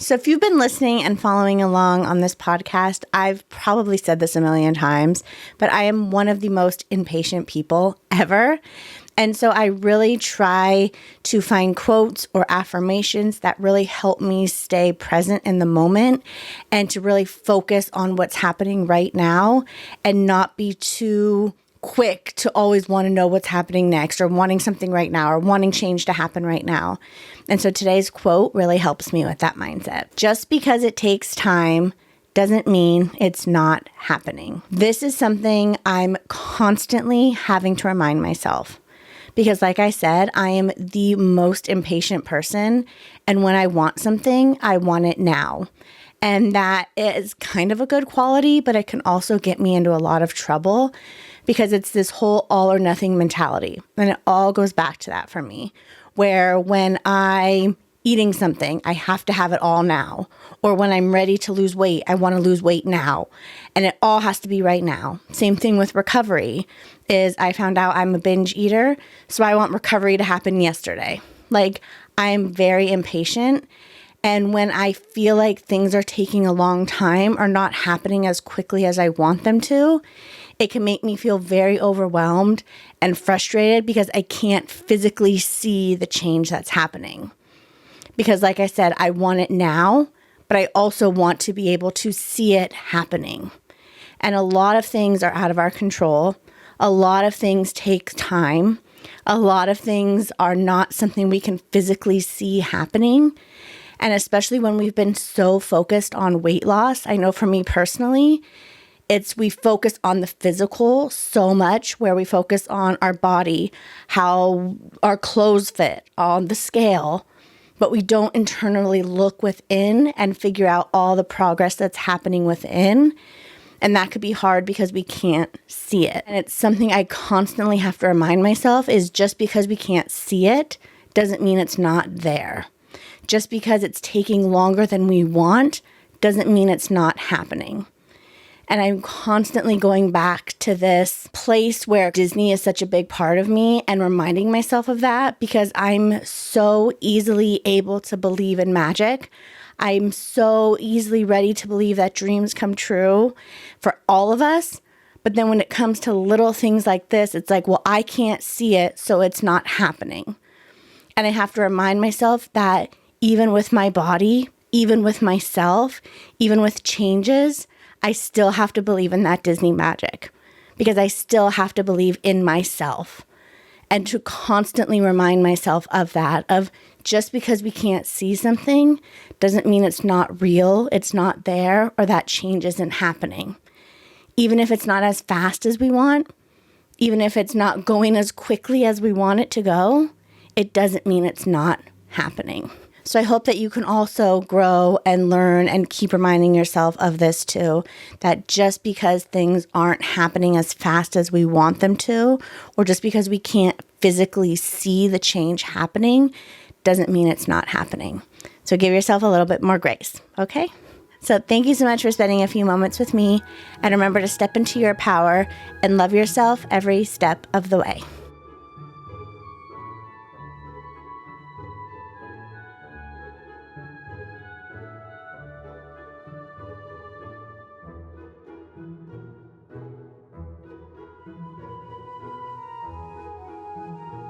So if you've been listening and following along on this podcast, I've probably said this a million times, but I am one of the most impatient people ever. And so I really try to find quotes or affirmations that really help me stay present in the moment and to really focus on what's happening right now and not be too quick to always want to know what's happening next or wanting something right now or wanting change to happen right now. And so today's quote really helps me with that mindset. Just because it takes time doesn't mean it's not happening. This is something I'm constantly having to remind myself. Because like I said, I am the most impatient person. And when I want something, I want it now. And that is kind of a good quality, but it can also get me into a lot of trouble because it's this whole all or nothing mentality. And it all goes back to that for me, where when I'm eating something, I have to have it all now. Or when I'm ready to lose weight, I want to lose weight now. And it all has to be right now. Same thing with recovery is I found out I'm a binge eater, so I want recovery to happen yesterday. Like, I'm very impatient. And when I feel like things are taking a long time or not happening as quickly as I want them to, it can make me feel very overwhelmed and frustrated because I can't physically see the change that's happening. Because like I said, I want it now, but I also want to be able to see it happening. And a lot of things are out of our control. A lot of things take time. A lot of things are not something we can physically see happening. And especially when we've been so focused on weight loss, I know for me personally, we focus on the physical so much, where we focus on our body, how our clothes fit on the scale, but we don't internally look within and figure out all the progress that's happening within. And that could be hard because we can't see it. And it's something I constantly have to remind myself is just because we can't see it doesn't mean it's not there. Just because it's taking longer than we want doesn't mean it's not happening. And I'm constantly going back to this place where Disney is such a big part of me and reminding myself of that because I'm so easily able to believe in magic. I'm so easily ready to believe that dreams come true for all of us. But then when it comes to little things like this, it's like, well, I can't see it, so it's not happening. And I have to remind myself that even with my body, even with myself, even with changes, I still have to believe in that Disney magic because I still have to believe in myself and to constantly remind myself of that, of just because we can't see something doesn't mean it's not real, it's not there, or that change isn't happening. Even if it's not as fast as we want, even if it's not going as quickly as we want it to go, it doesn't mean it's not happening. So I hope that you can also grow and learn and keep reminding yourself of this too, that just because things aren't happening as fast as we want them to, or just because we can't physically see the change happening, doesn't mean it's not happening. So give yourself a little bit more grace, okay? So thank you so much for spending a few moments with me, and remember to step into your power and love yourself every step of the way.